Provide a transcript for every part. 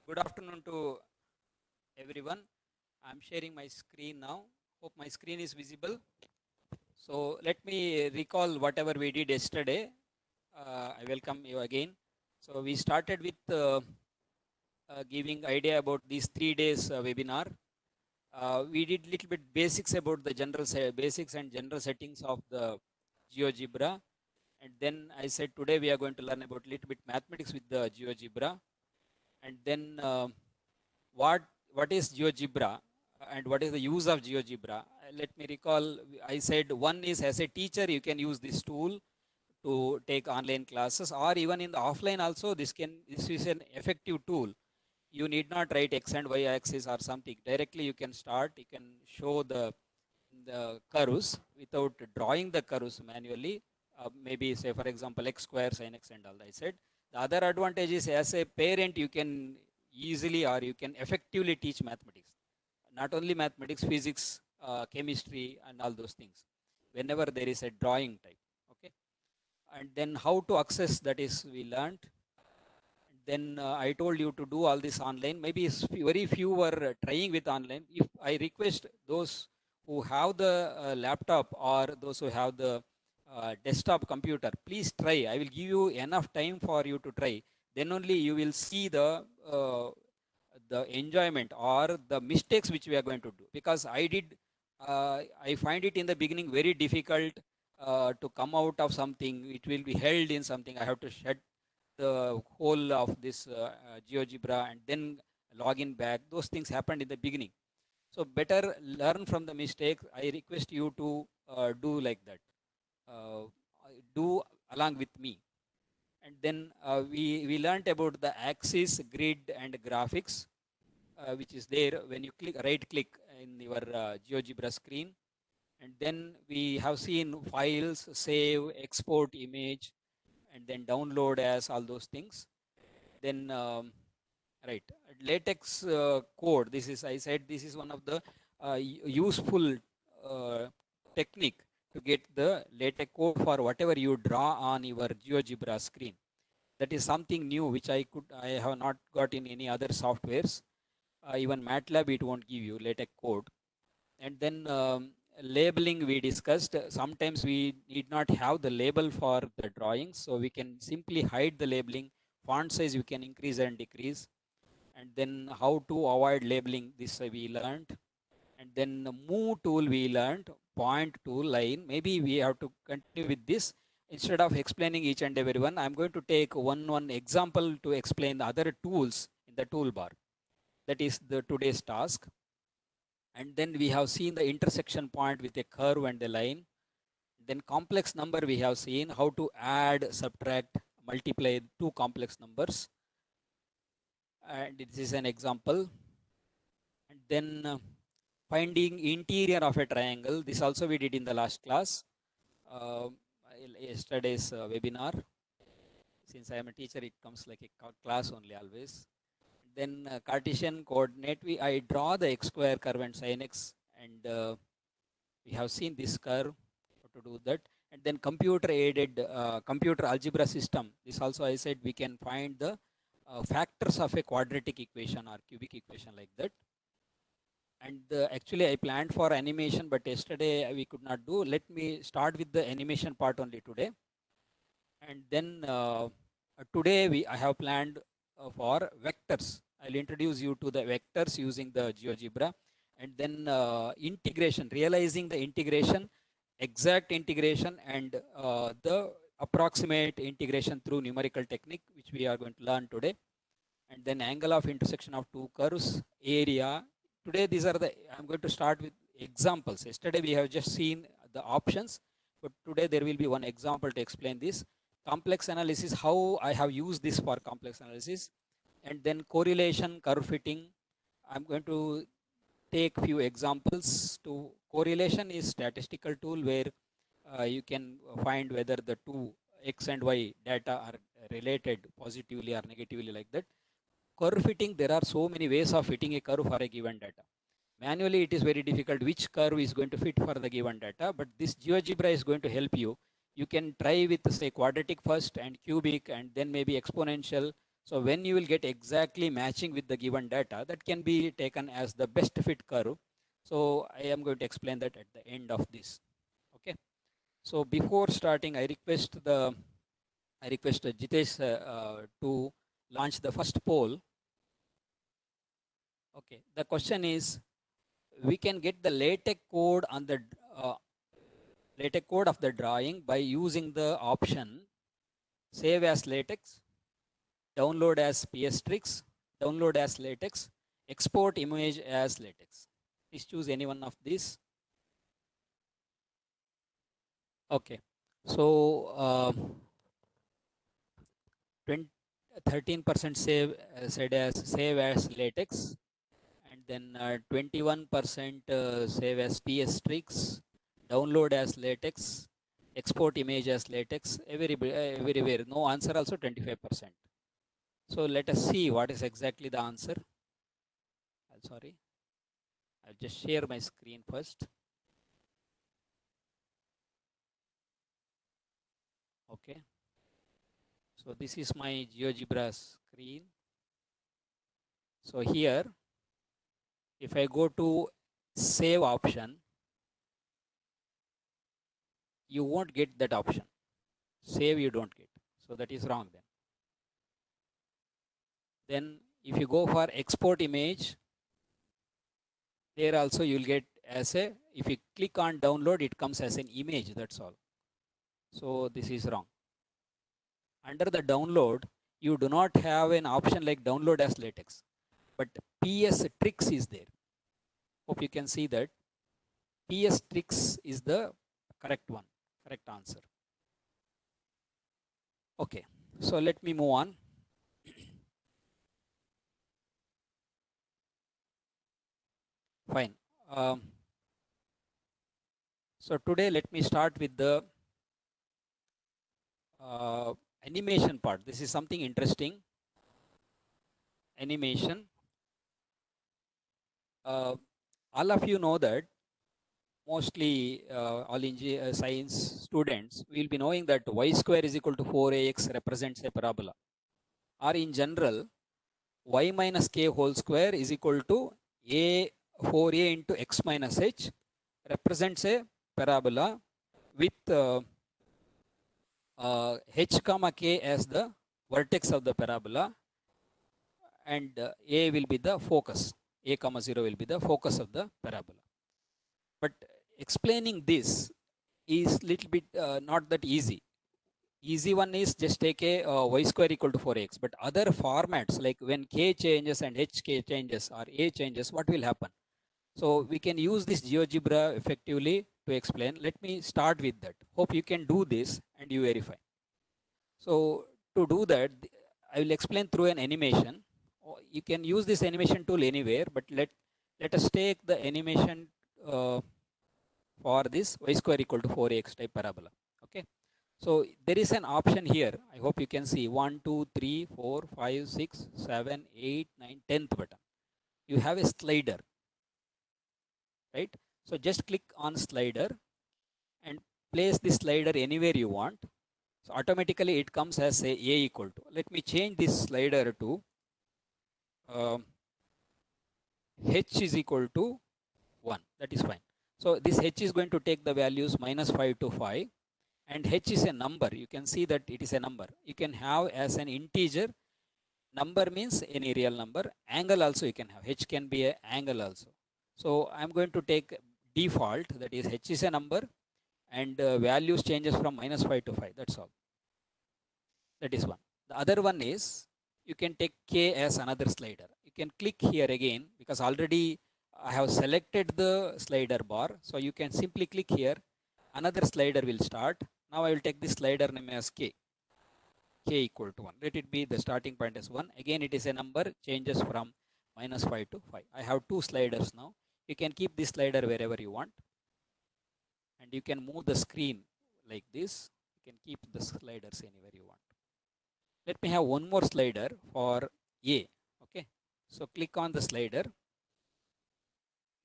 Good afternoon to everyone. I'm sharing my screen now. Hope my screen is visible. So let me recall whatever we did yesterday. I welcome you again. So we started with giving idea about these 3 days webinar. We did little bit basics about the basics and general settings of the GeoGebra. And then I said today we are going to learn about little bit mathematics with the GeoGebra. And then what what is GeoGebra and what is the use of GeoGebra? Let me recall. I said one is as a teacher you can use this tool to take online classes, or even in the offline also this is an effective tool. You need not write x and y axis or something. Directly you can start. You can show the curves without drawing the curves manually. Maybe say for example x square sin x and all. I said the other advantage is as a parent you can easily or you can effectively teach mathematics. Not only mathematics, physics, chemistry, and all those things. Whenever there is a drawing type, okay. And then how to access, that is we learned. Then I told you to do all this online. Maybe very few were trying with online. If I request those who have the laptop or those who have the desktop computer, please try. I will give you enough time for you to try. Then only you will see uh, the enjoyment or the mistakes which we are going to do. Because I find it in the beginning very difficult to come out of something. It will be held in something. I have to shut the whole of this GeoGebra and then log in back. Those things happened in the beginning. So better learn from the mistake. I request you to do like that. Uh, do along with me. And then we learned about the axis, grid, and graphics, which is there when you right click in your GeoGebra screen. And then we have seen files, save, export image, and then download as all those things. Then right, latex code. This is, I said, this is one of the useful uh, technique to get the latex code for whatever you draw on your GeoGebra screen. That is something new which I have not got in any other softwares. Even MATLAB it won't give you latex code. And then labeling we discussed. Sometimes we need not have the label for the drawings, so we can simply hide the labeling. Font size we can increase and decrease. And then how to avoid labeling, this we learned. And then the move tool we learned, point to line. Maybe we have to continue with this. Instead of explaining each and every one, I'm going to take one example to explain the other tools in the toolbar. That is the today's task. And then we have seen the intersection point with a curve and a line. Then complex number we have seen how to add, subtract, multiply two complex numbers. And this is an example. And then finding interior of a triangle. This also we did in the last class, uh, yesterday's webinar. Since I am a teacher, it comes like a class only always. Then Cartesian coordinate, I draw the x square curve and sin x, and we have seen this curve, how to do that. And then computer aided computer algebra system. This also I said we can find the factors of a quadratic equation or cubic equation like that. And actually I planned for animation, but yesterday we could not do. Let me start with the animation part only today. And then today I have planned for vectors. I'll introduce you to the vectors using the GeoGebra. And then integration, realizing the integration, exact integration, and the approximate integration through numerical technique, which we are going to learn today. And then angle of intersection of two curves, area. Today these are the, I'm going to start with examples. Yesterday we have just seen the options, but today there will be one example to explain this. Complex analysis, how I have used this for complex analysis. And then correlation, curve fitting. I'm going to take few examples. To correlation is statistical tool where you can find whether the two x and y data are related positively or negatively like that. Curve fitting, there are so many ways of fitting a curve for a given data. Manually, it is very difficult which curve is going to fit for the given data, but this GeoGebra is going to help you. You can try with say quadratic first and cubic and then maybe exponential. So when you will get exactly matching with the given data, that can be taken as the best fit curve. So I am going to explain that at the end of this. Okay. So before starting, I request Jitesh to launch the first poll. Okay. The question is, we can get the LaTeX code on the LaTeX code of the drawing by using the option save as LaTeX, download as PSTrix, download as LaTeX, export image as LaTeX. Please choose any one of these. Okay. So 13% said as save as LaTeX, and then 21% save as PSTrix, download as LaTeX, export image as LaTeX. Everywhere no answer also 25%. So let us see what is exactly the answer. Sorry, I'll just share my screen first. Okay. So this is my GeoGebra screen. So here, if I go to save option, you won't get that option. Save you don't get. So that is wrong then. Then if you go for export image, there also you'll get as a, if you click on download, it comes as an image, that's all. So this is wrong. Under the download, you do not have an option like download as LaTeX, but PSTrix is there. Hope you can see that. PSTrix is the correct one, correct answer. Okay, so let me move on. Fine. So today let me start with the animation part. This is something interesting. Animation. All of you know that mostly all science students will be knowing that y square is equal to 4ax represents a parabola. Or in general, y minus k whole square is equal to a 4a into x minus h represents a parabola with h comma k as the vertex of the parabola, and a will be the focus. A comma 0 will be the focus of the parabola. But explaining this is little bit not that easy. Easy one is just take a y square equal to 4x. But other formats, like when k changes and hk changes or a changes, what will happen? So we can use this GeoGebra effectively to explain. Let me start with that. Hope you can do this and you verify. So to do that, I will explain through an animation. You can use this animation tool anywhere, but let us take the animation for this y square equal to 4x type parabola. Okay. So there is an option here. I hope you can see 1, 2, 3, 4, 5, 6, 7, 8, 9, 10th button. You have a slider, right? So just click on slider and place the slider anywhere you want. So automatically it comes as a equal to. Let me change this slider to h is equal to 1. That is fine. So this h is going to take the values minus 5 to 5. And h is a number. You can see that it is a number. You can have as an integer. Number means any real number. Angle also you can have. H can be an angle also. So I'm going to take default, that is h is a number, and values changes from minus 5 to 5. That's all. That is one. The other one is you can take k as another slider. You can click here again because already I have selected the slider bar. So you can simply click here. Another slider will start. Now I will take this slider name as k. K equal to 1. Let it be the starting point as 1. Again, it is a number, changes from minus 5 to 5. I have two sliders now. You can keep this slider wherever you want. And you can move the screen like this. You can keep the sliders anywhere you want. Let me have one more slider for A. Okay. So click on the slider.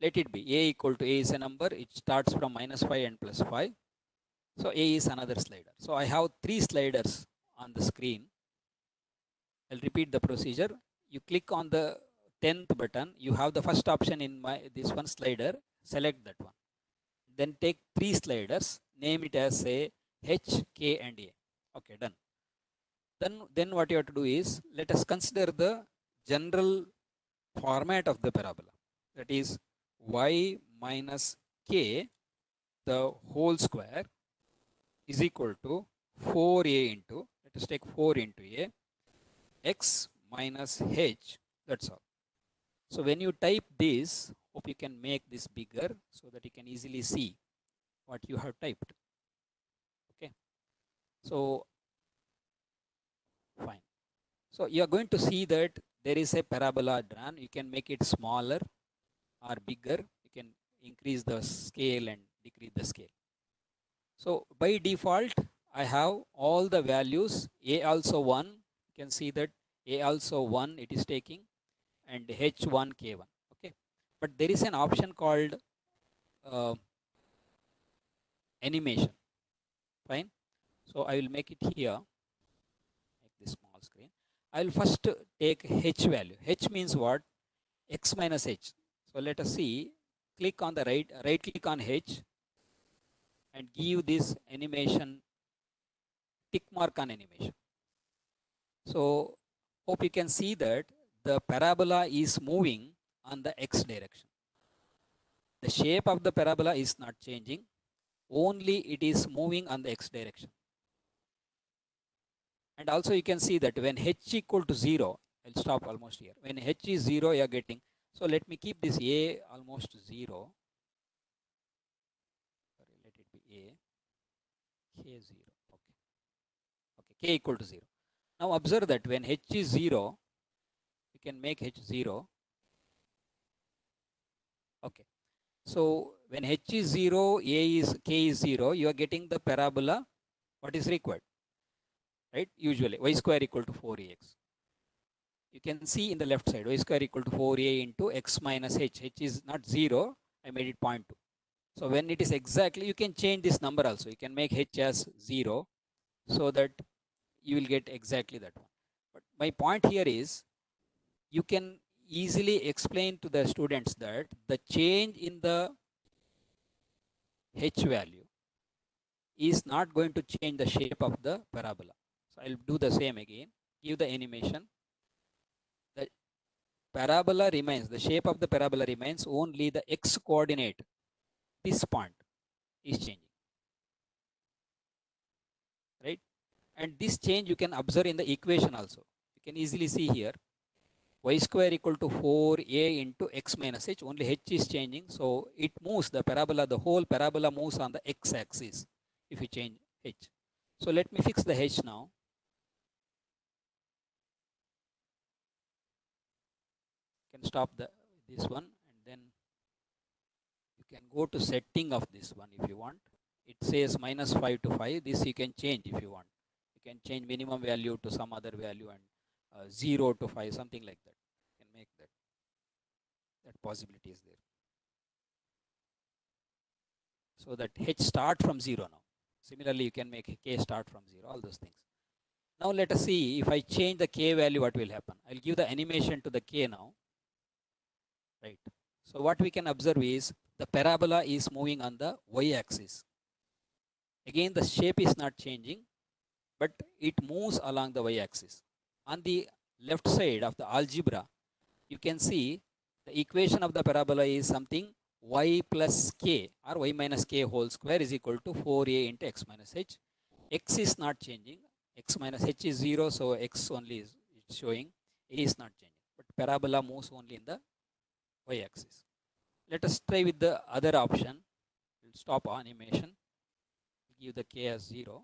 Let it be A equal to A is a number. It starts from minus 5 and plus 5. So A is another slider. So I have three sliders on the screen. I'll repeat the procedure. You click on the 10th button. You have the first option in this one slider. Select that one. Then take 3 sliders. Name it as say H, K, and A. Okay, done. Then what you have to do is, let us consider the general format of the parabola. That is y minus k, the whole square, is equal to 4a into, let us take 4 into a, x minus h, that's all. So when you type this, hope you can make this bigger so that you can easily see what you have typed. Okay, so fine. So you are going to see that there is a parabola drawn. You can make it smaller or bigger. You can increase the scale and decrease the scale. So by default, I have all the values. A also 1. You can see that A also 1 it is taking, and H1, K1. Okay, but there is an option called uh, animation. Fine. So I will make it here. Make this small screen. I will first take H value. H means what? X minus H. So let us see. Click on the right click on H and give this animation tick mark on animation. So hope you can see that the parabola is moving on the X direction. The shape of the parabola is not changing, only it is moving on the X direction. And also you can see that when H equal to 0, I'll stop almost here. When H is 0, you are getting, so let me keep this A almost 0. Sorry, let it be A, K 0. Okay. Okay, K equal to 0. Now observe that when H is 0, you can make H 0. Okay. So when H is 0, K is 0, you are getting the parabola, what is required, right? Usually y square equal to 4ax. You can see in the left side, y square equal to 4a into x minus h. H is not 0, I made it 0.2. So when it is exactly, you can change this number also. You can make h as 0 so that you will get exactly that one. But my point here is, you can easily explain to the students that the change in the h value is not going to change the shape of the parabola. So I'll do the same again. Give the animation. The parabola remains, the shape of the parabola remains, only the x coordinate, this point, is changing. Right? And this change you can observe in the equation also. You can easily see here, y square equal to 4a into x minus h, only h is changing. So it moves, the parabola, the whole parabola moves on the x axis if you change h. So let me fix the h now. Can stop this one, and then you can go to setting of this one if you want. It says -5 to 5. This you can change if you want. You can change minimum value to some other value, and 0 to 5, something like that. You can make that. That possibility is there. So that h start from 0 now. Similarly, you can make k start from 0, all those things. Now let us see, if I change the k value, what will happen. I'll give the animation to the k now. Right. So what we can observe is, the parabola is moving on the y-axis. Again, the shape is not changing, but it moves along the y-axis. On the left side of the algebra, you can see the equation of the parabola is something y plus k or y minus k whole square is equal to 4a into x minus h. X is not changing. X minus h is 0, so x only is showing. A is not changing. But parabola moves only in the y-axis. Let us try with the other option. We'll stop animation. Give the k as 0.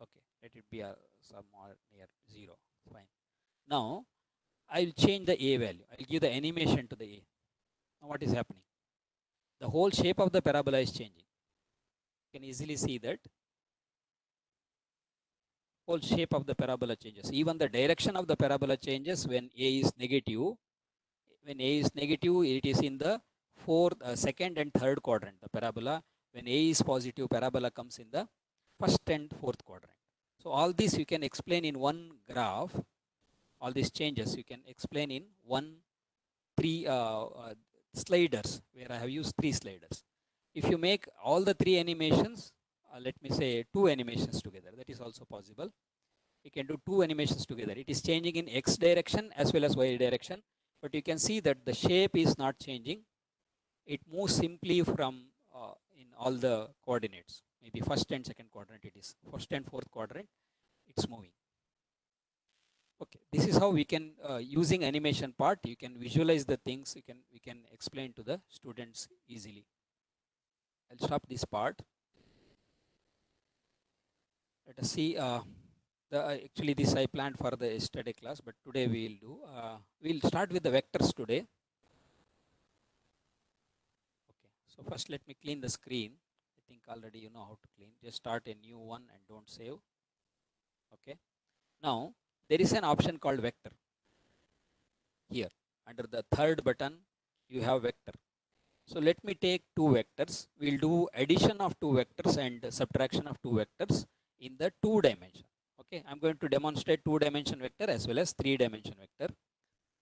Okay, let it be some more near 0. Fine. Now, I'll change the a value. I'll give the animation to the a. Now, what is happening? The whole shape of the parabola is changing. You can easily see that. whole shape of the parabola changes. Even the direction of the parabola changes when A is negative. When A is negative, it is in the second and third quadrant, the parabola. When A is positive, parabola comes in the first and fourth quadrant. So all this you can explain in one graph. All these changes you can explain in three sliders, where I have used 3 sliders. If you make all the 3 animations, let me say 2 animations together, that is also possible. You can do 2 animations together. It is changing in X direction as well as Y direction, but you can see that the shape is not changing. It moves simply from in all the coordinates. Maybe first and second quadrant, it is first and fourth quadrant, it's moving. Okay, this is how we can using animation part, you can visualize the things, we can explain to the students easily. I'll stop this part. Let us see. Actually, this I planned for the yesterday class, but today we will do. We'll start with the vectors today. Okay. So first, let me clean the screen. I think already you know how to clean. Just start a new one and don't save. Okay. Now there is an option called vector. Here under the third button, you have vector. So let me take 2 vectors. We'll do addition of 2 vectors and subtraction of 2 vectors in the 2 dimension. Okay, I'm going to demonstrate 2 dimension vector as well as 3 dimension vector.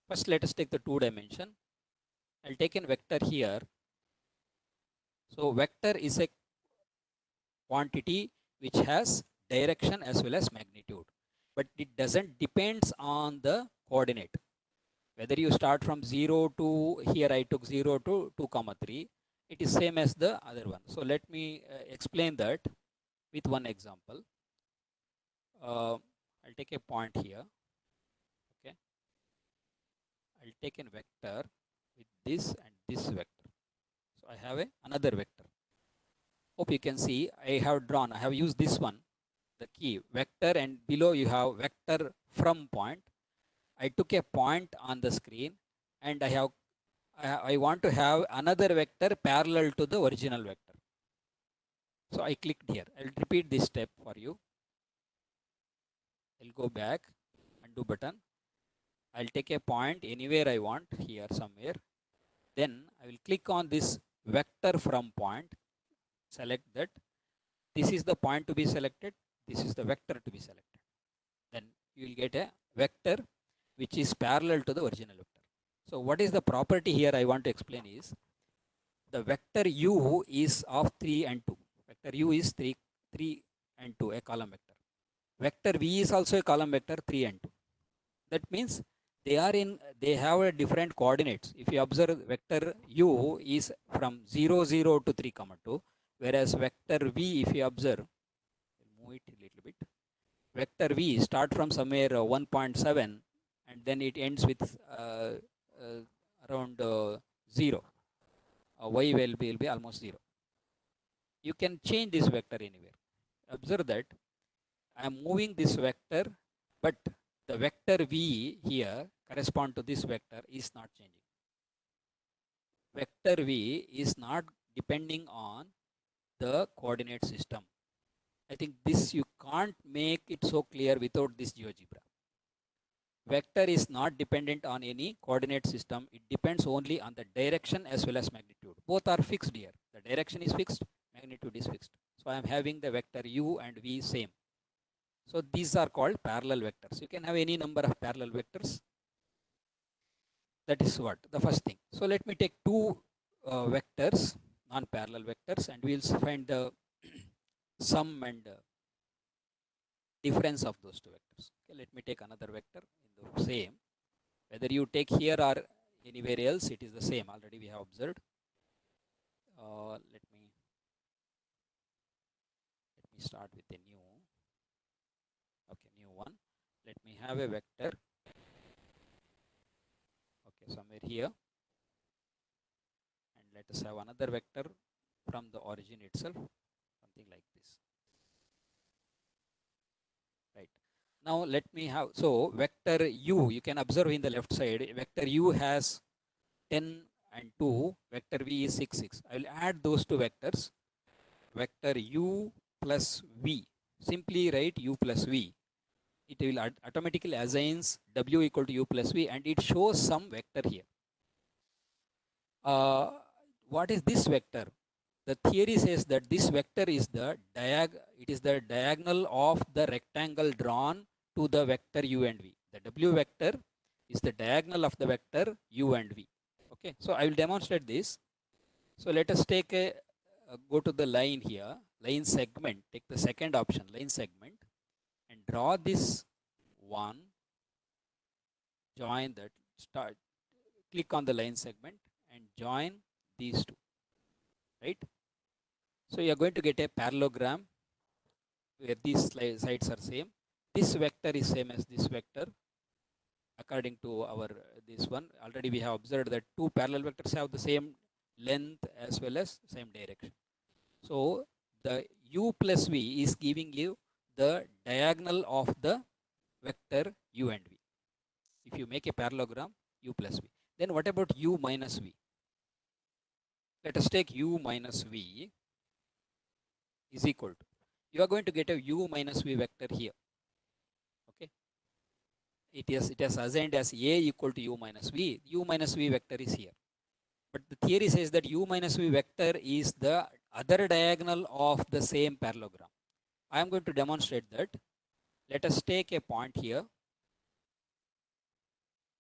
First, let us take the 2 dimension. I'll take in vector here. So vector is a quantity which has direction as well as magnitude, but it doesn't depends on the coordinate. Whether you start from 0 to here, I took 0 to 2 comma 3, it is same as the other one. So let me explain that with one example. I'll take a point here. Okay, I'll take a vector with this and this vector. So I have another vector. Hope you can see I have used this one, the key vector, and below you have vector from point. I took a point on the screen and I want to have another vector parallel to the original vector. So I clicked here. I'll repeat this step for you. I'll go back, undo button. I'll take a point anywhere I want, here somewhere. Then I will click on this vector from point, select that. This is the point to be selected. This is the vector to be selected. Then you will get a vector which is parallel to the original vector. So what is the property here I want to explain is, the vector u is of 3 and 2. Vector u is 3 and 2, a column vector. Vector v is also a column vector 3 and 2. That means they have a different coordinates. If you observe, vector u is from 0 0 to 3 comma 2, whereas vector v, if you observe, move it a little bit, vector v start from somewhere 1.7 and then it ends with around 0. Y will be almost 0. You can change this vector anywhere. Observe that I am moving this vector, but the vector v here correspond to this vector is not changing. Vector v is not depending on the coordinate system. I think this you can't make it so clear without this GeoGebra. Vector is not dependent on any coordinate system. It depends only on the direction as well as magnitude. Both are fixed here. The direction is fixed, magnitude is fixed. So I am having the vector u and v same. So these are called parallel vectors. You can have any number of parallel vectors. That is what the first thing. So let me take 2 vectors, non-parallel vectors, and we'll find the sum and difference of those 2 vectors. Okay, let me take another vector in the same. Whether you take here or anywhere else, it is the same. Already we have observed. Let me start with a new. Okay, new one. Let me have a vector. Okay, somewhere here. And let us have another vector from the origin itself, something like this. Right. Now let me have, so vector u, you can observe in the left side, vector u has 10 and 2, vector v is 6, 6. I will add those 2 vectors, vector u plus v. Simply write u plus v. it will automatically assigns w equal to u plus v, and it shows some vector here. Uh, what is this vector? The theory says that this vector is the diagonal of the rectangle drawn to the vector u and v. The w vector is the diagonal of the vector u and v. Okay, so I will demonstrate this. So let us take a go to the line here, line segment. Take the second option, line segment, and draw this one. Join that. Start. Click on the line segment and join these two. Right. So you are going to get a parallelogram where these sides are same. This vector is same as this vector. According to our this one, already we have observed that two parallel vectors have the same length as well as same direction. So the u plus v is giving you the diagonal of the vector u and v. If you make a parallelogram, u plus v. Then what about u minus v? Let us take u minus v is equal to, you are going to get a u minus v vector here. Okay, it has assigned as a equal to u minus v. U minus v vector is here, but the theory says that u minus v vector is the other diagonal of the same parallelogram. I am going to demonstrate that. Let us take a point here.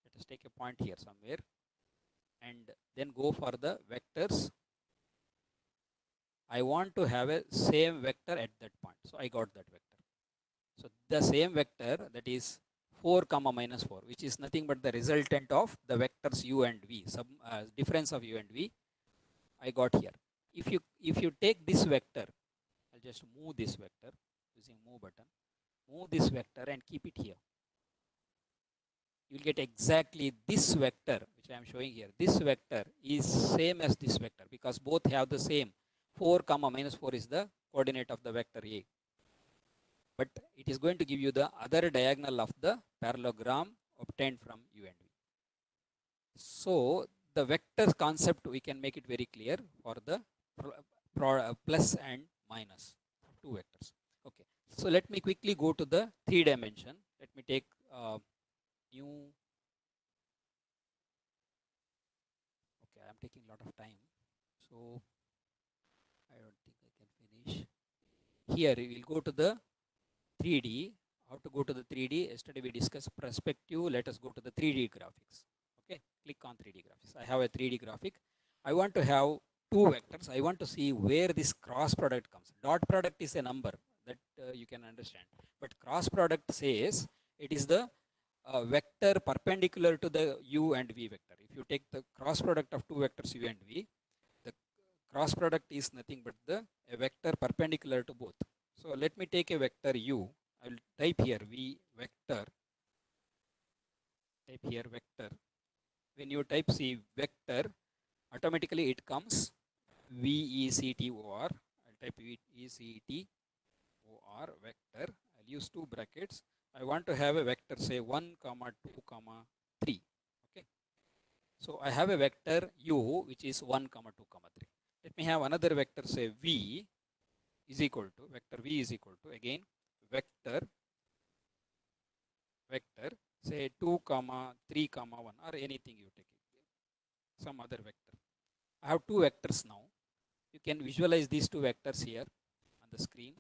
Let us take a point here somewhere, and then go for the vectors. I want to have a same vector at that point. So I got that vector. So the same vector, that is 4 comma minus 4, which is nothing but the resultant of the vectors u and v, some difference of u and v, I got here. If you take this vector, I'll just move this vector using move button. Move this vector and keep it here. You will get exactly this vector, which I am showing here. This vector is same as this vector because both have the same 4 comma minus 4 is the coordinate of the vector A. But it is going to give you the other diagonal of the parallelogram obtained from u and v. So the vector concept, we can make it very clear for the plus and minus, two vectors. Okay, so let me quickly go to the 3 dimension. Let me take new. Okay, I am taking a lot of time, so I don't think I can finish. Here we will go to the 3D. How to go to the 3D? Yesterday we discussed perspective. Let us go to the 3D graphics. Okay, click on 3D graphics. I have a 3D graphic. I want to have two vectors. I want to see where this cross product comes. Dot product is a number that you can understand, but cross product says it is the vector perpendicular to the u and v vector. If you take the cross product of two vectors u and v, the cross product is nothing but a vector perpendicular to both. So let me take a vector u. I will type here v vector. Type here vector. When you type c vector, automatically it comes vector. I'll type vector vector. I'll use two brackets. I want to have a vector, say 1 comma 2 comma 3. Okay. So I have a vector u which is 1 comma 2 comma 3. Let me have another vector, say v is equal to, vector v is equal to, again vector say 2 comma 3 comma 1, or anything you take it, some other vector. I have two vectors now. You can visualize these two vectors here on the screen,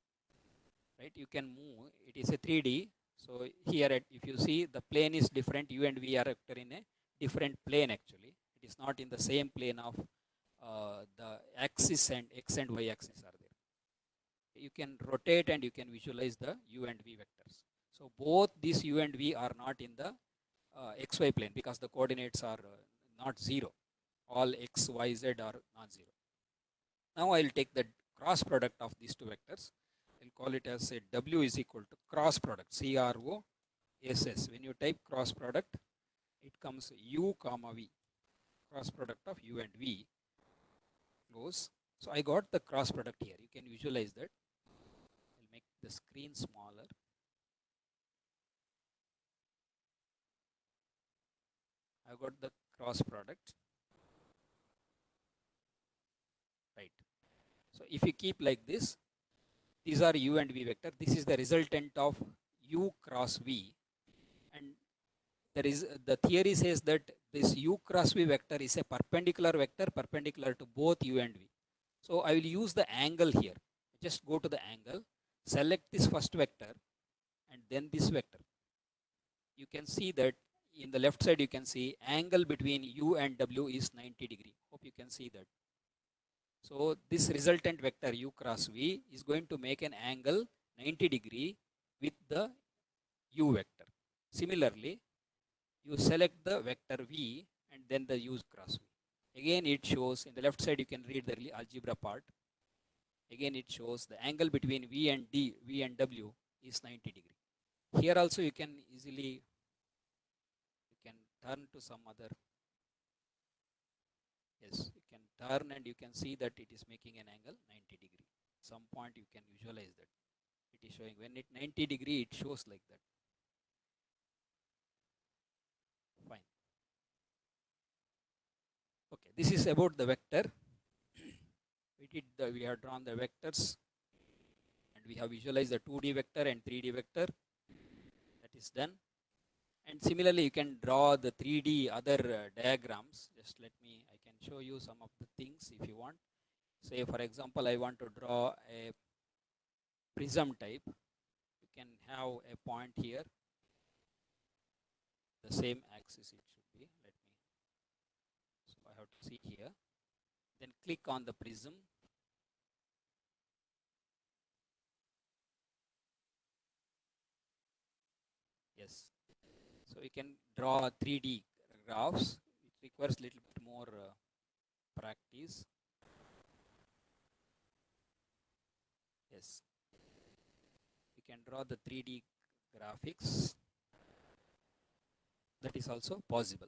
right? You can move. It is a 3D. So here, if you see, the plane is different. U and V are vector in a different plane actually. It is not in the same plane of the axis, and x and y axis are there. You can rotate and you can visualize the u and v vectors. So both these u and v are not in the xy plane because the coordinates are not 0. All x, y, z are non-zero. Now I will take the cross product of these two vectors. I'll call it as a w is equal to cross product, CROSS. When you type cross product, it comes u comma v. Cross product of u and v goes. So I got the cross product here. You can visualize that. I'll make the screen smaller. I got the cross product. Right. So if you keep like this, these are u and v vector. This is the resultant of u cross v, and there is the theory says that this u cross v vector is a perpendicular vector perpendicular to both u and v. So I will use the angle here. Just go to the angle, select this first vector and then this vector. You can see that in the left side you can see angle between u and w is 90 degree. Hope you can see that. So this resultant vector u cross v is going to make an angle 90 degree with the u vector. Similarly, you select the vector v and then the u cross v. Again it shows in the left side you can read the algebra part. Again it shows the angle between v and w is 90 degree. Here also you can easily turn to some other. Yes, you can turn and you can see that it is making an angle 90 degree. Some point you can visualize that it is showing when it 90 degree it shows like that. Fine. Okay, this is about the vector. We have drawn the vectors and we have visualized the 2D vector and 3D vector. That is done. And similarly, you can draw the 3D other diagrams. Just let me, I can show you some of the things if you want. Say, for example, I want to draw a prism type. You can have a point here. The same axis it should be. Let me, so I have to see here. Then click on the prism. Yes. So you can draw 3D graphs. It requires a little bit more practice. Yes. You can draw the 3D graphics. That is also possible.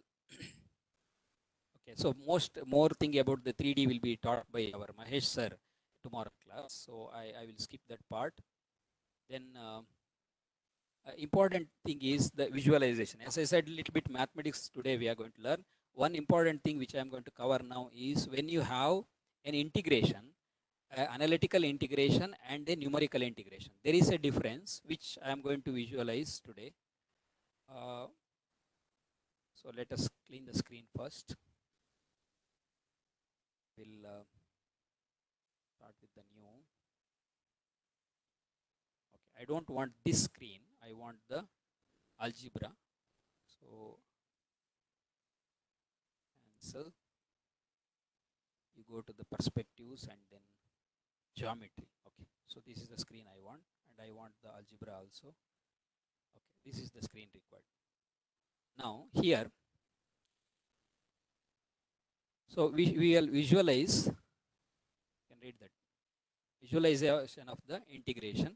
Okay, so more thing about the 3D will be taught by our Mahesh sir tomorrow class. So I will skip that part. Then important thing is the visualization. As I said, a little bit mathematics today we are going to learn. One important thing which I am going to cover now is when you have an integration, analytical integration and a numerical integration. There is a difference which I am going to visualize today. So let us clean the screen first. We'll start with the new. Okay, I don't want this screen. I want the algebra. So cancel. You go to the perspectives and then geometry. Okay, so this is the screen I want, and I want the algebra also. Okay, this is the screen required. Now here, so we will visualize. You can read that visualization of the integration.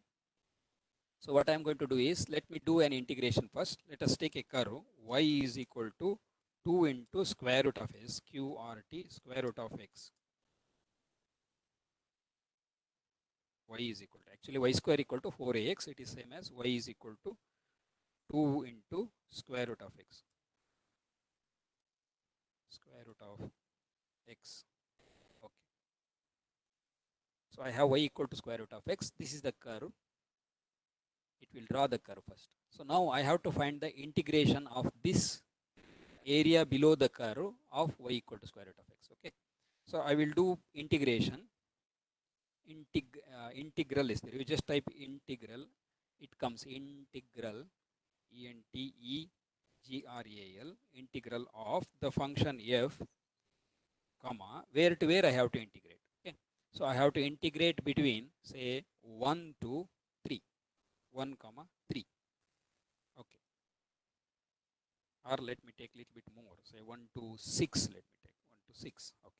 So what I am going to do is, let me do an integration first. Let us take a curve y is equal to 2 into square root of s qrt square root of x. Y is equal to, actually y square equal to 4ax. It is same as y is equal to 2 into square root of x. Square root of x. Okay. So I have y equal to square root of x. This is the curve. It will draw the curve first. So now I have to find the integration of this area below the curve of y equal to square root of x. Okay. So I will do integration. Integral is there. You just type integral. It comes integral integral integral of the function f, comma, where to where I have to integrate. Okay. So I have to integrate between, say, 1 to 3. 1, 3. Okay. Or let me take a little bit more. Say 1 to 6. Let me take 1 to 6. Okay.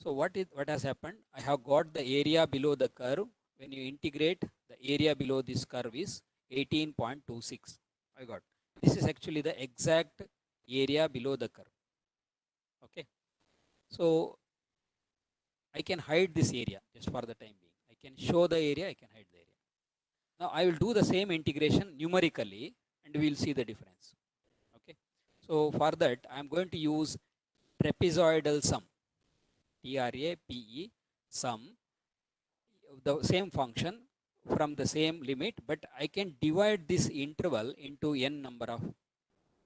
So what has happened? I have got the area below the curve. When you integrate, the area below this curve is 18.26. I got. This is actually the exact area below the curve. Okay. So I can hide this area just for the time being. I can show the area, I can hide the area. Now I will do the same integration numerically and we will see the difference. Okay. So for that I am going to use trapezoidal sum. TRAPE sum. The same function. from the same limit, but I can divide this interval into n number of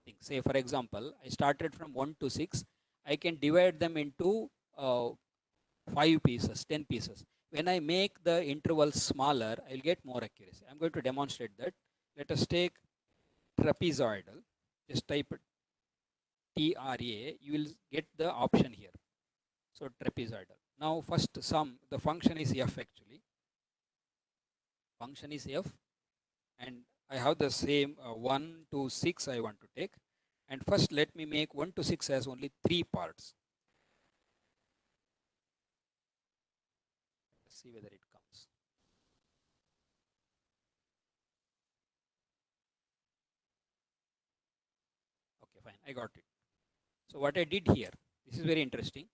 things. Say, for example, I started from 1 to 6. I can divide them into 5 pieces, 10 pieces. When I make the interval smaller, I'll get more accuracy. I'm going to demonstrate that. Let us take trapezoidal. Just type TRA. You will get the option here. So trapezoidal. Now first sum, the function is f actually. Function is f, and I have the same 1 to 6 I want to take. And first let me make 1 to 6 as only 3 parts. Let's see whether it comes. Okay, fine, I got it. So what I did here, this is very interesting.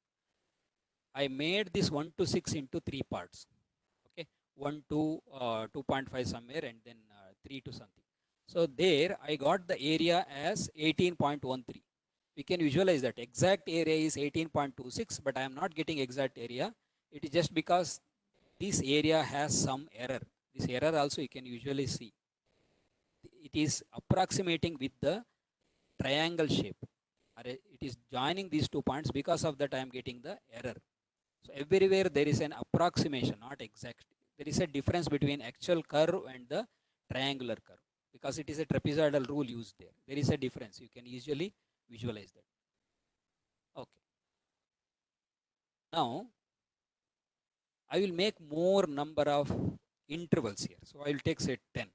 I made this 1 to 6 into 3 parts. Okay, 1 to 2.5 somewhere, and then 3 to something. So there I got the area as 18.13. We can visualize that exact area is 18.26, but I am not getting exact area. It is just because this area has some error. This error also you can usually see. It is approximating with the triangle shape. It is joining these 2 points. Because of that I am getting the error. So everywhere there is an approximation, not exact. There is a difference between actual curve and the triangular curve, because it is a trapezoidal rule used there. There is a difference. You can easily visualize that. Okay. Now I will make more number of intervals here. So I will take say 10.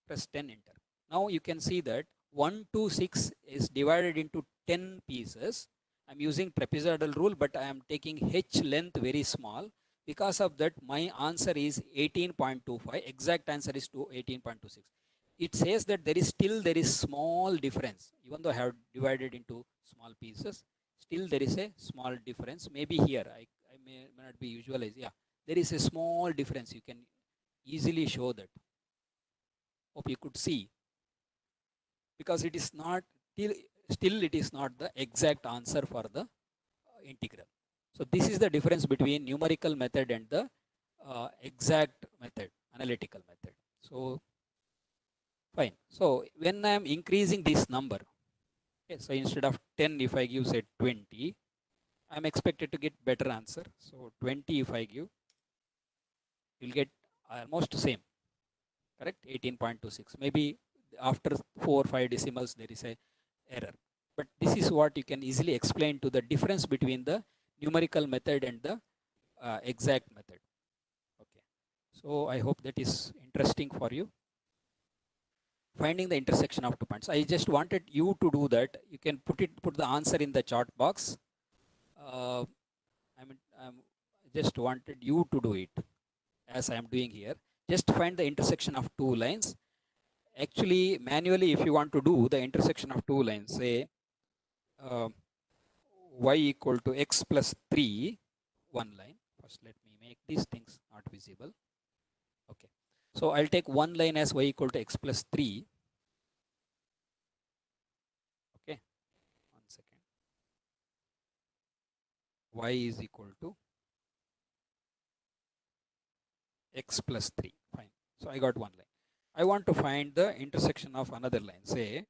Press 10 enter. Now you can see that 1 to 6 is divided into 10 pieces. I'm using trapezoidal rule, but I am taking h length very small. Because of that, my answer is 18.25. Exact answer is 18.26. It says that there is small difference. Even though I have divided into small pieces, still there is a small difference. Maybe here I may not be visualized. Yeah, there is a small difference. You can easily show that. Hope you could see, because it is not still it is not the exact answer for the integral. So this is the difference between numerical method and the exact method, analytical method. So fine. So when I am increasing this number, okay, so instead of 10, if I give say 20, I am expected to get better answer. So 20 if I give, you'll get almost same, correct? 18.26. Maybe after 4 or 5 decimals there is a error. But this is what you can easily explain to the difference between the numerical method and the exact method. Okay. So I hope that is interesting for you. Finding the intersection of 2 points. I just wanted you to do that. You can put the answer in the chat box. I just wanted you to do it as I am doing here. Just find the intersection of 2 lines. Actually, manually, if you want to do the intersection of 2 lines, say y equal to x plus 3, one line. First, let me make these things not visible. Okay. So I'll take one line as y equal to x plus 3. Okay. 1 second. Y is equal to x plus 3. Fine. So I got one line. I want to find the intersection of another line. Say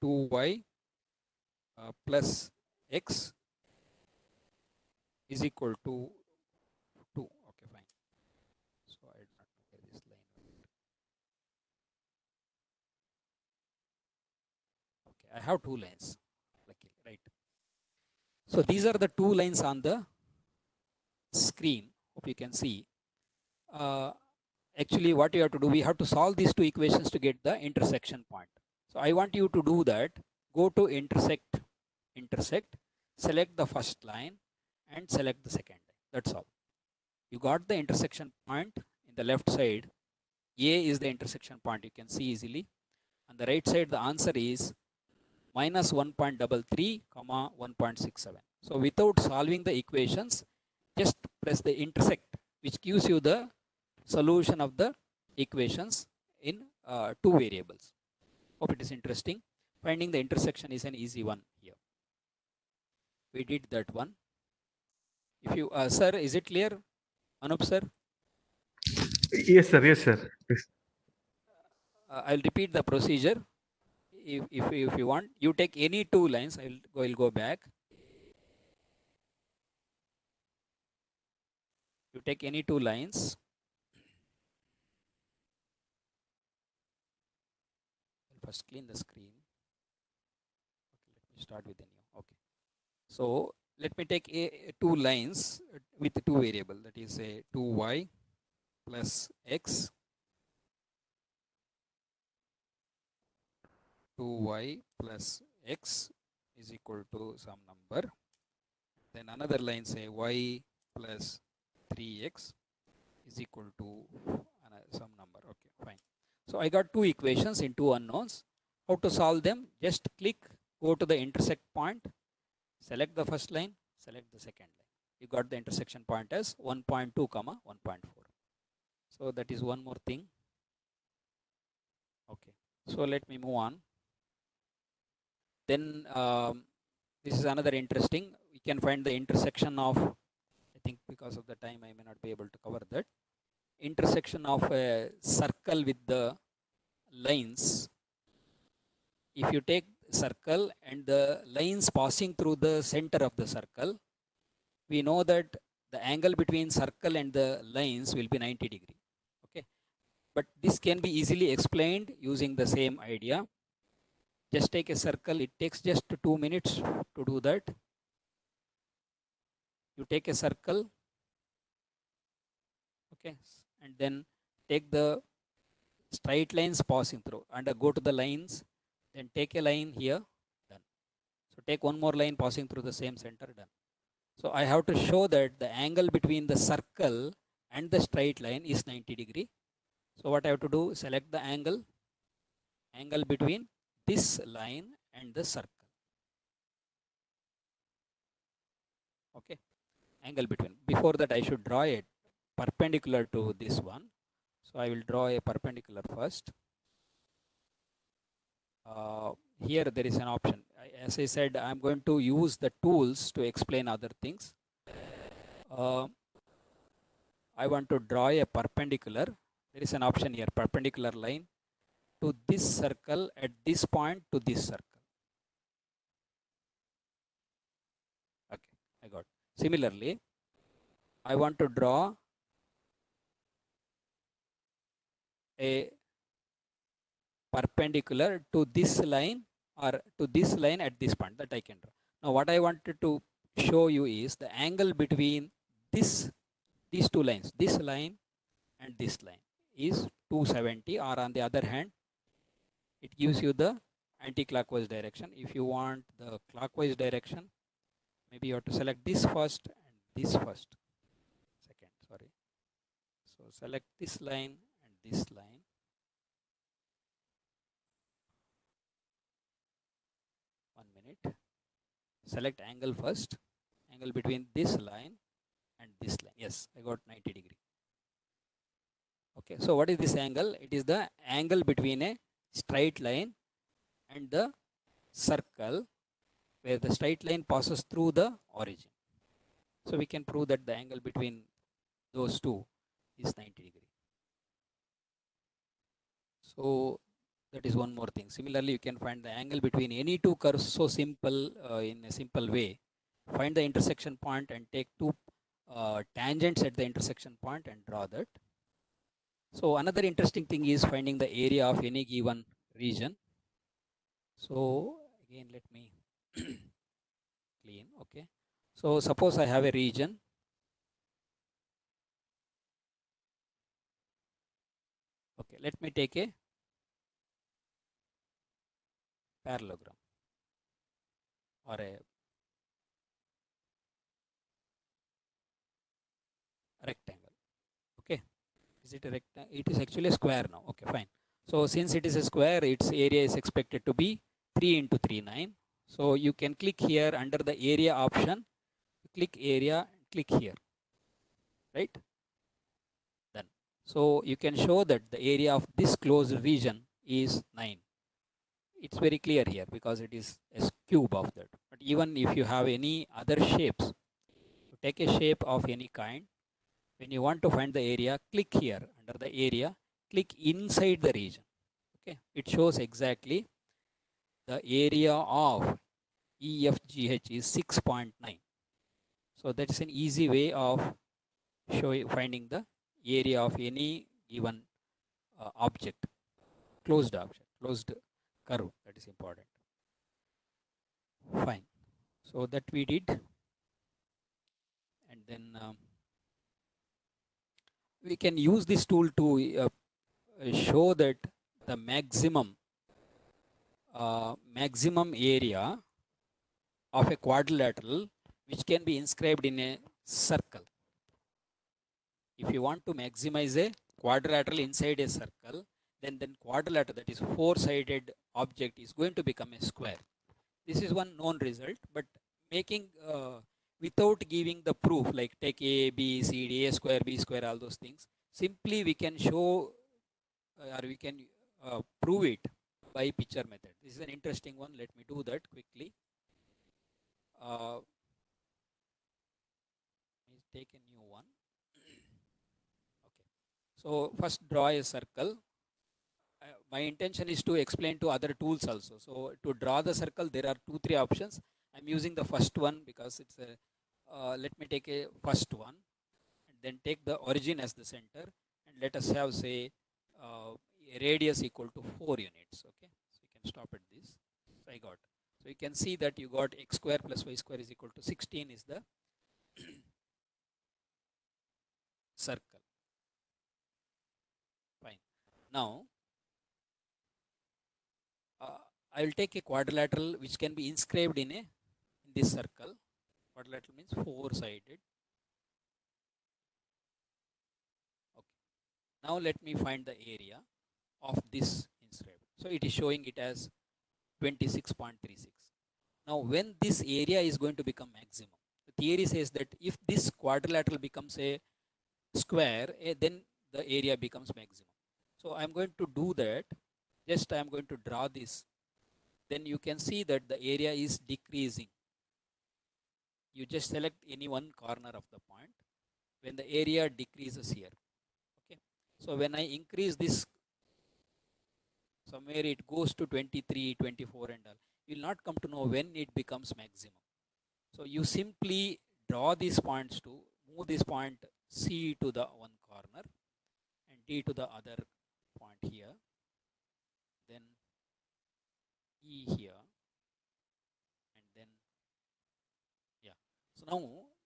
2y plus x is equal to 2. Okay, fine. So I did not get this line. Okay, I have 2 lines. Luckily, right? So these are the 2 lines on the screen. Hope you can see. Actually, what you have to do, we have to solve these 2 equations to get the intersection point. So I want you to do that. Go to intersect, select the first line and select the second line. That's all. You got the intersection point in the left side. A is the intersection point. You can see easily. On the right side, the answer is minus 1.33, 1.67. So without solving the equations, just press the intersect, which gives you the solution of the equations in 2 variables. Hope it is interesting. Finding the intersection is an easy one here. We did that one. If you, sir, is it clear? Anup sir? Yes, sir. Yes, sir. Yes. I'll repeat the procedure. If you want, you take any two lines. I'll go back. You take any two lines. I'll first clean the screen. Okay, let me start with the new. Okay. So let me take two lines with two variable. That is a 2y plus x, 2y plus x is equal to some number. Then another line say y plus 3x is equal to some number. Okay, fine. So I got two equations in two unknowns. How to solve them? Just click, go to the intersect point, select the first line, select the second line. You got the intersection point as 1.2 comma 1.4. So that is one more thing. Okay, so let me move on. Then this is another interesting. We can find the intersection of, I think because of the time I may not be able to cover that, intersection of a circle with the lines. If you take circle and the lines passing through the center of the circle, we know that the angle between circle and the lines will be 90 degree. Okay, but this can be easily explained using the same idea. Just take a circle. It takes just 2 minutes to do that. You take a circle, okay, and then take the straight lines passing through and go to the lines, then take a line here, done. So take one more line passing through the same center, done. So I have to show that the angle between the circle and the straight line is 90 degree. So what I have to do, select the angle between this line and the circle. Okay, angle between. Before that I should draw it perpendicular to this one. So I will draw a perpendicular first. Here there is an option. As I said, I'm going to use the tools to explain other things. I want to draw a perpendicular. There is an option here, perpendicular line to this circle at this point to this circle. Okay, I got. Similarly, I want to draw a perpendicular to this line or to this line at this point, that I can draw. Now what I wanted to show you is the angle between these two lines, this line and this line is 270, or on the other hand, it gives you the anti-clockwise direction. If you want the clockwise direction, maybe you have to select this first and this first, second, sorry. So select this line and this line. One minute. Select angle first, angle between this line and this line. Yes, I got 90 degree. Okay, so what is this angle? It is the angle between a straight line and the circle where the straight line passes through the origin. So we can prove that the angle between those two is 90 degree. So that is one more thing. Similarly, you can find the angle between any two curves so simple, in a simple way. Find the intersection point and take two tangents at the intersection point and draw that. So another interesting thing is finding the area of any given region. So again, let me clean. Okay. So suppose I have a region. Okay, let me take a parallelogram or a rectangle. Okay, is it a rectangle? It is actually a square now. Okay, fine. So since it is a square, its area is expected to be 3 into 3, 9. So you can click here under the area option, click area, click here, right? Done. So you can show that the area of this closed region is 9. It's very clear here because it is a cube of that. But even if you have any other shapes, take a shape of any kind, When you want to find the area, click here under the area, click inside the region. Okay, it shows exactly the area of EFGH is 6.9. So that is an easy way of finding the area of any given object, closed curve. That is important. Fine. So that we did, and then we can use this tool to show that the maximum area of a quadrilateral which can be inscribed in a circle. If you want to maximize a quadrilateral inside a circle, then quadrilateral, that is four-sided object, is going to become a square. This is one known result, but making without giving the proof, like take A, B, C, D, A square, B square, all those things, simply we can show or we can prove it by picture method. This is an interesting one. Let me do that quickly. Let's take a new one. Okay. So first draw a circle. My intention is to explain to other tools also. So to draw the circle, there are 2-3 options. I'm using the first one because it's a, let me take a first one and then take the origin as the center, and let us have, say, a radius equal to 4 units. Okay, so you can stop at this. So I got. So you can see that you got x square plus y square is equal to 16 is the circle. Fine. Now, I will take a quadrilateral which can be inscribed in this circle. Quadrilateral means four-sided. Okay. Now let me find the area of this inscribed. So it is showing it as 26.36. Now when this area is going to become maximum, the theory says that if this quadrilateral becomes a square, then the area becomes maximum. So I'm going to do that. Just I'm going to draw this. Then you can see that the area is decreasing. You just select any one corner of the point when the area decreases here. Okay. So when I increase this, somewhere it goes to 23, 24 and all. You will not come to know when it becomes maximum. So you simply draw these points to move this point C to the one corner and D to the other point here. Then E here. And then, yeah. So now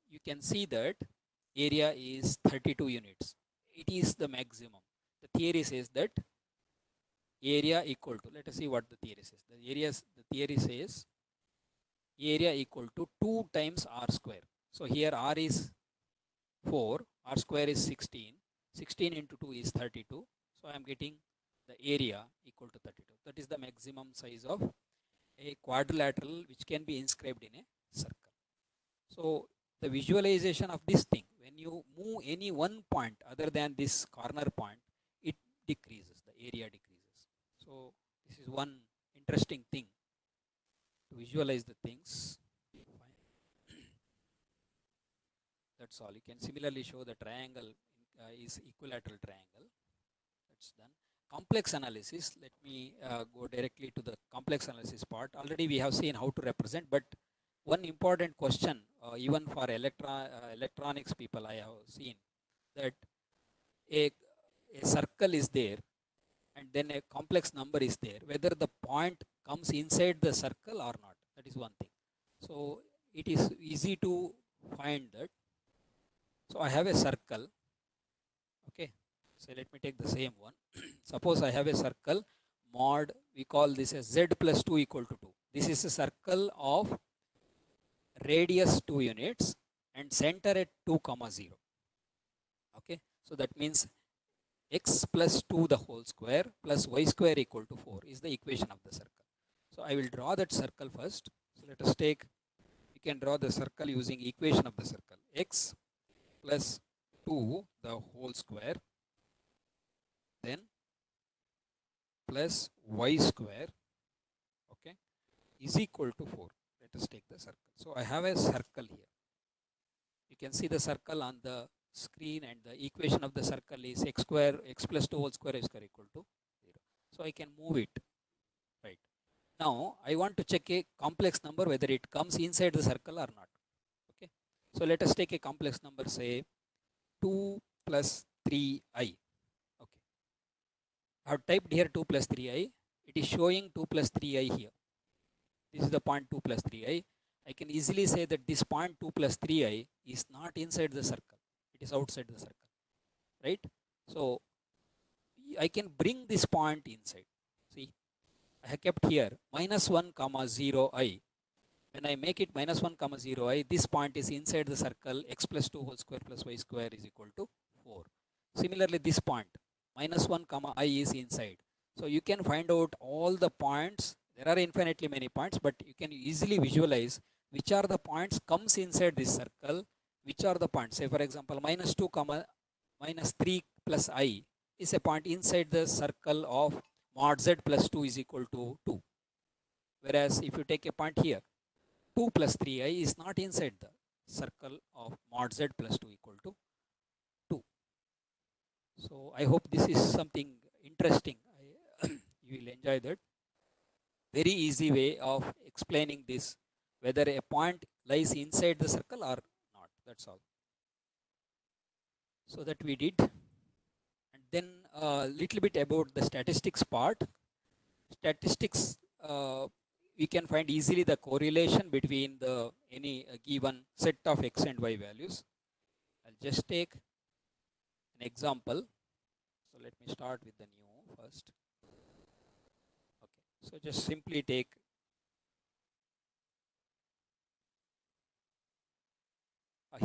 you can see that area is 32 units. It is the maximum. The theory says that area equal to, let us see what the theory says. The theory says area equal to 2 times r square. So here r is 4, r square is 16. 16 into 2 is 32. So I am getting the area equal to 32. That is the maximum size of a quadrilateral which can be inscribed in a circle. So the visualization of this thing, when you move any one point other than this corner point, it decreases, the area decreases. So this is one interesting thing to visualize the things. Fine. That's all. You can similarly show the triangle is equilateral triangle. That's done. Complex analysis. Let me go directly to the complex analysis part. Already we have seen how to represent, but one important question, even for electronics people, I have seen that a circle is there and then a complex number is there, whether the point comes inside the circle or not. That is one thing. So it is easy to find that. So I have a circle. Okay. So let me take the same one. Suppose I have a circle mod, we call this as z plus 2 equal to 2. This is a circle of radius 2 units and center at 2 comma 0. Okay. So that means x plus 2 the whole square plus y square equal to 4 is the equation of the circle. So I will draw that circle first. So let us take, we can draw the circle using equation of the circle. X plus 2 the whole square, then plus y square, okay, is equal to 4. Let us take the circle. So I have a circle here. You can see the circle on the screen, and the equation of the circle is x plus 2 whole square equal to 0. So I can move it. Right. Now I want to check a complex number whether it comes inside the circle or not. Okay. So let us take a complex number, say 2 plus 3i. Okay. I have typed here 2 plus 3i. It is showing 2 plus 3i here. This is the point 2 plus 3i. I can easily say that this point 2 plus 3i is not inside the circle. It is outside the circle. Right? So I can bring this point inside. See, I have kept here minus 1 comma 0i. When I make it minus 1 comma 0i, this point is inside the circle x plus 2 whole square plus y square is equal to 4. Similarly, this point minus 1 comma I is inside. So you can find out all the points. There are infinitely many points, but you can easily visualize which are the points comes inside this circle, which are the points. Say for example, minus 2 comma minus 3 plus I is a point inside the circle of mod z plus 2 is equal to 2. Whereas if you take a point here, 2 plus 3i is not inside the circle of mod z plus 2 equal to 2. So I hope this is something interesting. You will enjoy that. Very easy way of explaining this, whether a point lies inside the circle or not. That's all. So that we did. And then a little bit about the statistics part. Statistics, we can find easily the correlation between the any given set of x and y values. I'll just take an example. So let me start with the new first. Okay. So just simply take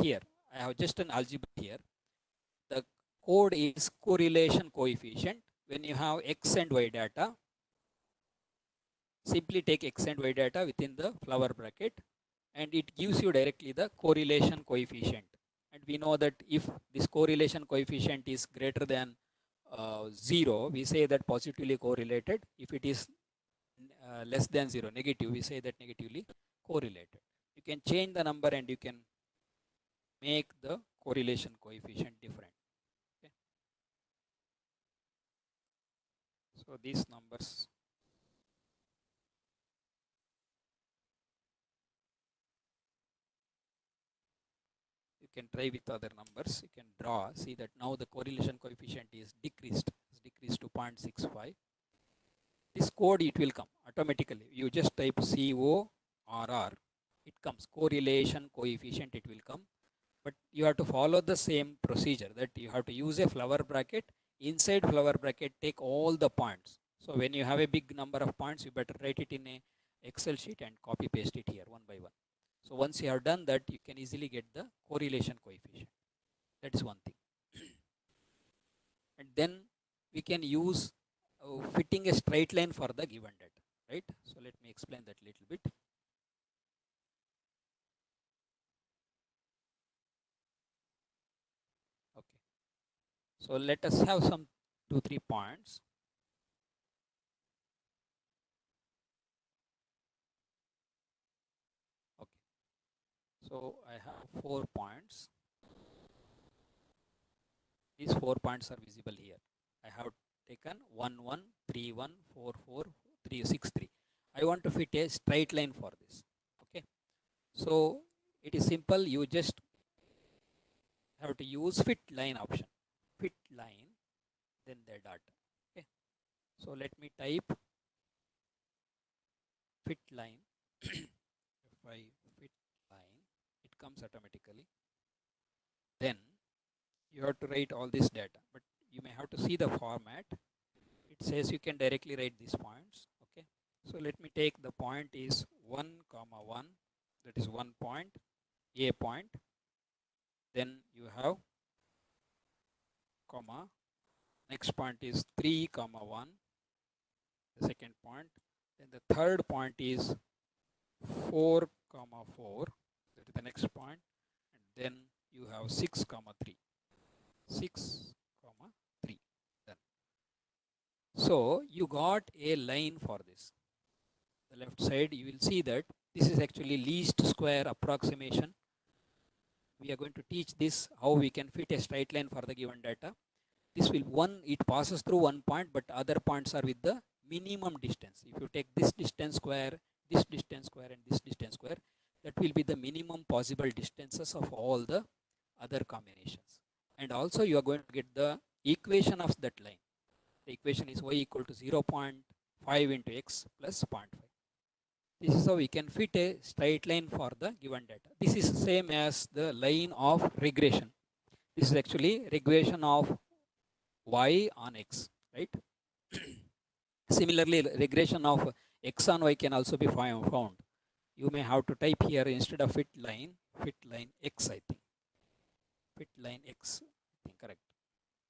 here. I have just an algebra here. The code is correlation coefficient. When you have x and y data, simply take x and y data within the flower bracket, and it gives you directly the correlation coefficient. And we know that if this correlation coefficient is greater than 0, we say that positively correlated. If it is less than 0, negative, we say that negatively correlated. You can change the number and you can make the correlation coefficient different. Okay. So these numbers, you can try with other numbers. You can draw, see that now the correlation coefficient is decreased. It's decreased to 0.65. This code, it will come automatically. You just type CORR, it comes correlation coefficient, it will come. But you have to follow the same procedure, that you have to use a flower bracket. Inside flower bracket, take all the points. So when you have a big number of points, you better write it in a Excel sheet and copy paste it here one by one. So once you have done that, you can easily get the correlation coefficient. That is one thing. And then we can use fitting a straight line for the given data, right? So let me explain that a little bit. Okay. So let us have some 2-3 points. Okay. So I have 4 points. These 4 points are visible here. I have taken 1, 1, 3, 1, 4, 4, 3, 6, 3. I want to fit a straight line for this. Okay. So it is simple. You just have to use fit line option. Fit line, then the dot. Okay. So let me type fit line. If I fit line, it comes automatically. Then you have to write all this data, but you may have to see the format. It says you can directly write these points. Okay. So let me take the point is 1 comma 1, that is 1 point, a point. Then you have comma, next point is 3 comma 1, the second point. Then the third point is 4 comma 4, that is the next point. And then you have 6 comma 3, 6 comma 3. Then so you got a line for this. The left side, you will see that this is actually least square approximation. we are going to teach this how we can fit a straight line for the given data. This will it passes through one point, but other points are with the minimum distance. If you take this distance square, and this distance square, that will be the minimum possible distances of all the other combinations. And also you are going to get the equation of that line. The equation is y equal to 0.5 into x plus 0.5. This is how we can fit a straight line for the given data. This is same as the line of regression. This is actually regression of y on x, right? Similarly, regression of x on y can also be found. You may have to type here instead of fit line x, I think. Fit line x, I think, correct.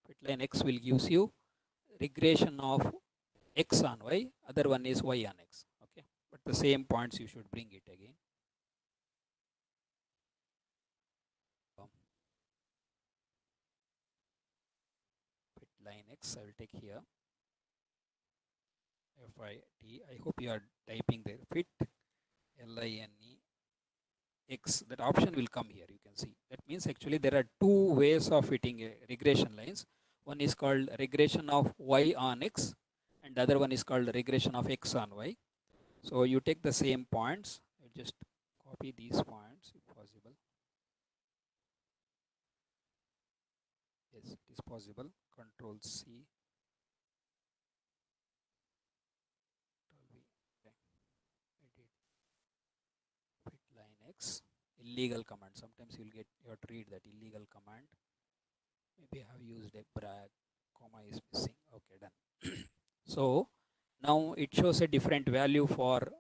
Fit line x will gives you regression of x on y, other one is y on x. Okay, but the same points you should bring it again. Fit line x, I will take here. FIT. I hope you are typing there. Fit LINE x. That option will come here. You can see. That means actually there are two ways of fitting regression lines. One is called regression of y on x, and the other one is called regression of x on y. So you take the same points. You just copy these points if possible. Yes, it is possible. Control C. Fit line x. Illegal command. Sometimes you have to read that illegal command. Maybe I have used a brag, comma is missing. Okay, done. So now it shows a different value for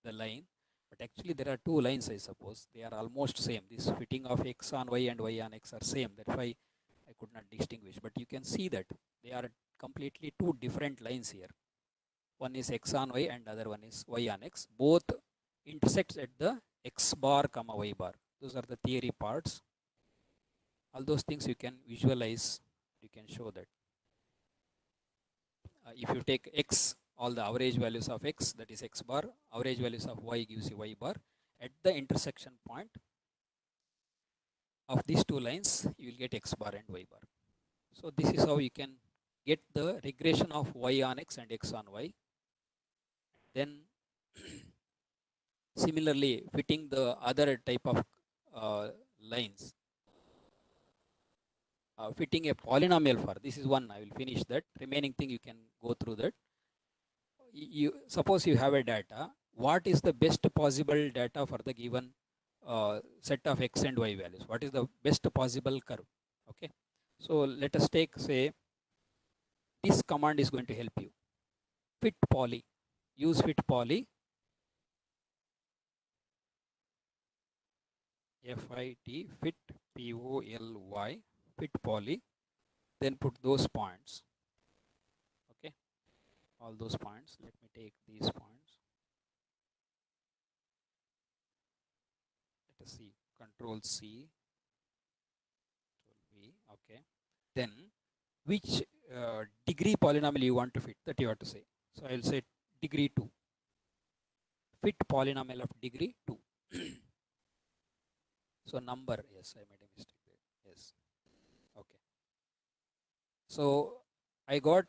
the line, but actually there are two lines, I suppose. They are almost same. This fitting of x on y and y on x are same. That's why I could not distinguish. But you can see that they are completely two different lines here. One is x on y and other one is y on x. Both intersects at the x bar comma y bar. Those are the theory parts. All those things you can visualize. You can show that. If you take x, all the average values of x, that is x bar, average values of y gives you y bar. At the intersection point of these two lines, you will get x bar and y bar. So this is how you can get the regression of y on x and x on y. Then similarly, fitting the other type of lines. Fitting a polynomial for, this is one, I will finish that. Remaining thing you can go through that. You suppose you have a data, what is the best possible data for the given set of x and y values? What is the best possible curve? Okay, so let us take, say, this command is going to help you. Fit poly. Use fit poly. FIT, fit POLY, fit poly. Then put those points. Okay, all those points. Let me take these points. Let us see. Control C. Control V. Okay. Then which degree polynomial you want to fit, that you have to say. So I will say degree 2. Fit polynomial of degree 2. So number, yes, I made a mistake there. Yes. Okay. So I got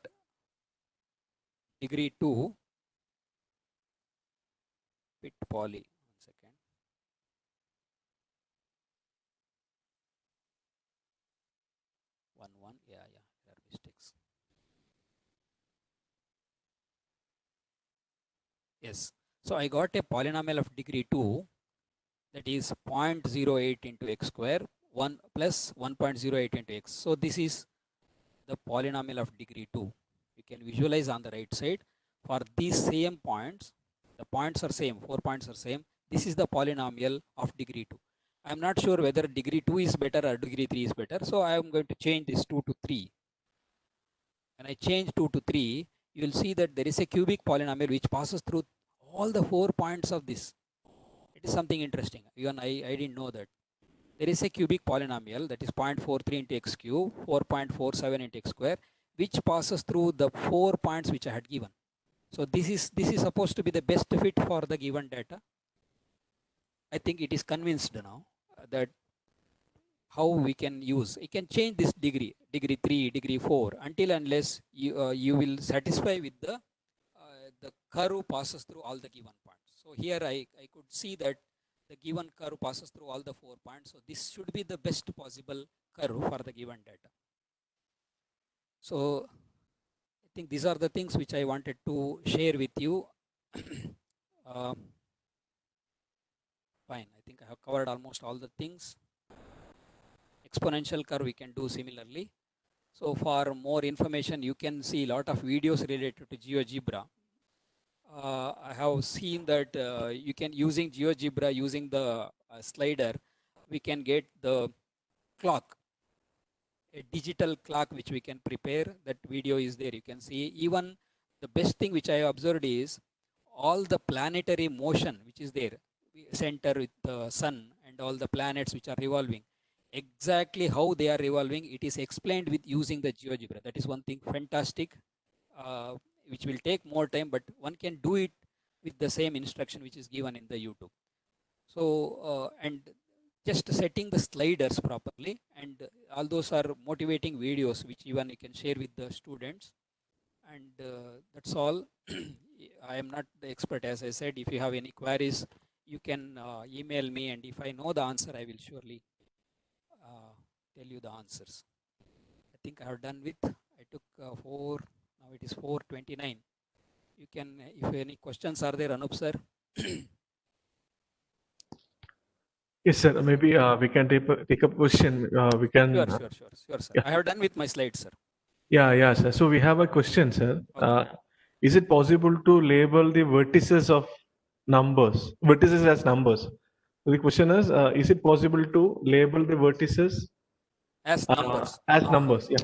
degree 2. Fit poly. 1 second. One. Yeah, there are mistakes. Yes. So I got a polynomial of degree 2, that is 0.08 into x square, 1 plus 1.08 into x. So this is the polynomial of degree 2. You can visualize on the right side. For these same points, the points are same, 4 points are same. This is the polynomial of degree 2. I am not sure whether degree 2 is better or degree 3 is better. So I am going to change this 2 to 3. When I change 2 to 3, you will see that there is a cubic polynomial which passes through all the 4 points of this. It is something interesting. Even I didn't know that. There is a cubic polynomial, that is 0.43 into x cube, 4.47 into x square, which passes through the 4 points which I had given. So this is supposed to be the best fit for the given data. I think it is convinced now. that how we can use. You can change this degree 3, degree 4, until unless you will satisfy with the curve passes through all the given points. So here I could see that the given curve passes through all the 4 points. So this should be the best possible curve for the given data. So I think these are the things which I wanted to share with you. Fine, I think I have covered almost all the things. Exponential curve we can do similarly. So for more information, you can see a lot of videos related to GeoGebra. I have seen that you can, using GeoGebra, using the slider, we can get the clock, a digital clock which we can prepare. That video is there. You can see even the best thing which I observed is all the planetary motion which is there, center with the sun and all the planets which are revolving, exactly how they are revolving, it is explained with using the GeoGebra. That is one thing fantastic, which will take more time, but one can do it with the same instruction which is given in the YouTube. So and just setting the sliders properly, and all those are motivating videos which even you can share with the students. And that's all. I am not the expert, as I said. If you have any queries, you can email me, and if I know the answer, I will surely tell you the answers. I think I have done with, I took 4, now it is 4:29. You can, if any questions are there, Anup sir. Yes, sir. Maybe we can take up question. We can. Sure, sir. Yeah. I have done with my slides, sir. Yeah, sir. So we have a question, sir. Okay. Is it possible to label the vertices of numbers, vertices as numbers? So the question is it possible to label the vertices As numbers? As numbers, yeah.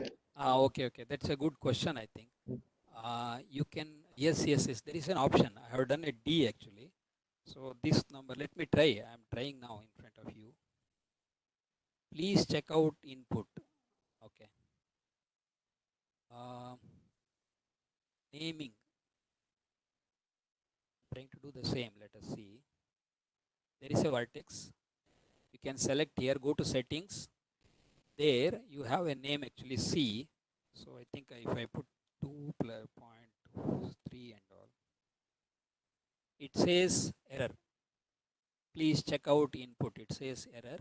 Okay. That's a good question, I think. You can, yes. There is an option. I have done a D actually. So this number, let me try. I'm trying now in front of you. Please check out input. Okay. Naming. I'm trying to do the same. Let us see. There is a vertex. You can select here, go to settings. There you have a name actually C. So I think if I put 2.3 and all, it says error. Please check out input. It says error.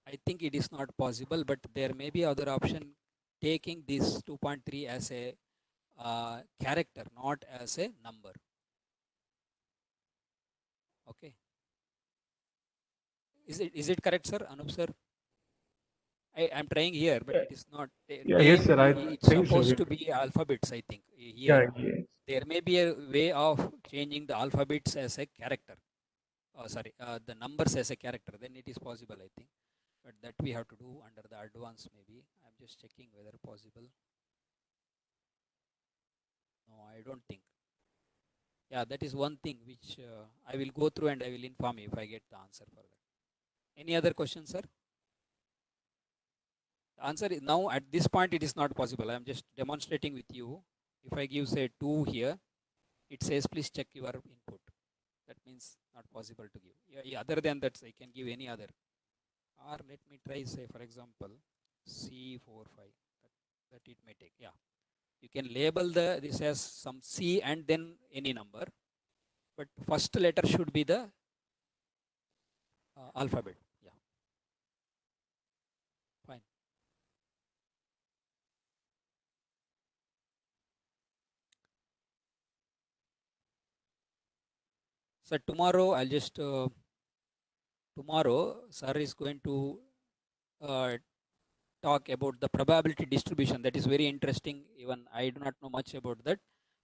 I think it is not possible, but there may be other option taking this 2.3 as a character, not as a number. Okay. Is it correct, sir? Anup sir? I'm trying here, but it is not. Yeah, Name, yes, sir. I it's think so. supposed to be alphabets, I think. Here, Yeah. there may be a way of changing the alphabets as a character. The numbers as a character. Then it is possible, I think. But that we have to do under the advanced maybe. I'm just checking whether possible. No, I don't think. Yeah, that is one thing which I will go through and I will inform you if I get the answer for that. Any other questions, sir? The answer is now at this point it is not possible. I am just demonstrating with you. If I give say 2 here, it says please check your input. That means not possible to give. Yeah, other than that, I can give any other. Or let me try say for example C45. That it may take. Yeah. You can label this as some C and then any number. But first letter should be the alphabet. Yeah. Fine. So tomorrow I'll just tomorrow sir is going to talk about the probability distribution. That is very interesting. Even I do not know much about that.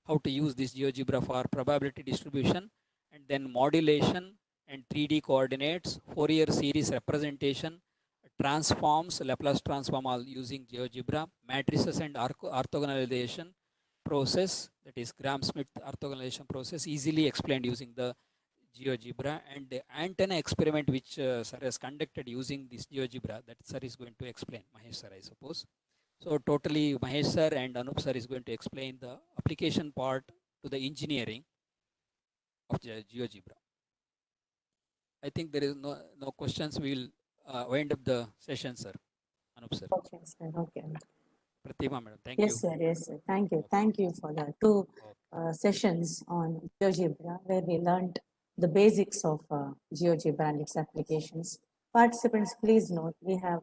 How to use this GeoGebra for probability distribution, and then modulation and 3D coordinates, Fourier series representation, transforms, Laplace transform all using GeoGebra, matrices and orthogonalization process, that is Gram-Schmidt orthogonalization process, easily explained using the GeoGebra, and the antenna experiment which sir has conducted using this GeoGebra, that sir is going to explain, Mahesh sir, I suppose. So totally Mahesh sir and Anup sir is going to explain the application part to the engineering of GeoGebra. I think there is no questions. We will wind up the session, sir. Anup sir. Okay, sir. Okay. Pratima madam. Thank Yes, you. sir. Yes, sir. Thank you. Okay. Thank you for the two Okay. sessions on GeoGebra, where we learned the basics of GeoGebra and its applications. Participants, please note, we have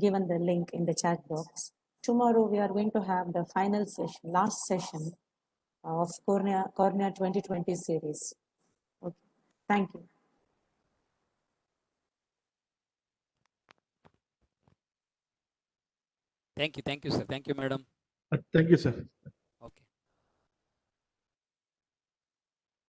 given the link in the chat box. Tomorrow, we are going to have the final session, last session of Cornea 2020 series. Okay. Thank you. Thank you, sir. Thank you, madam. Thank you, sir.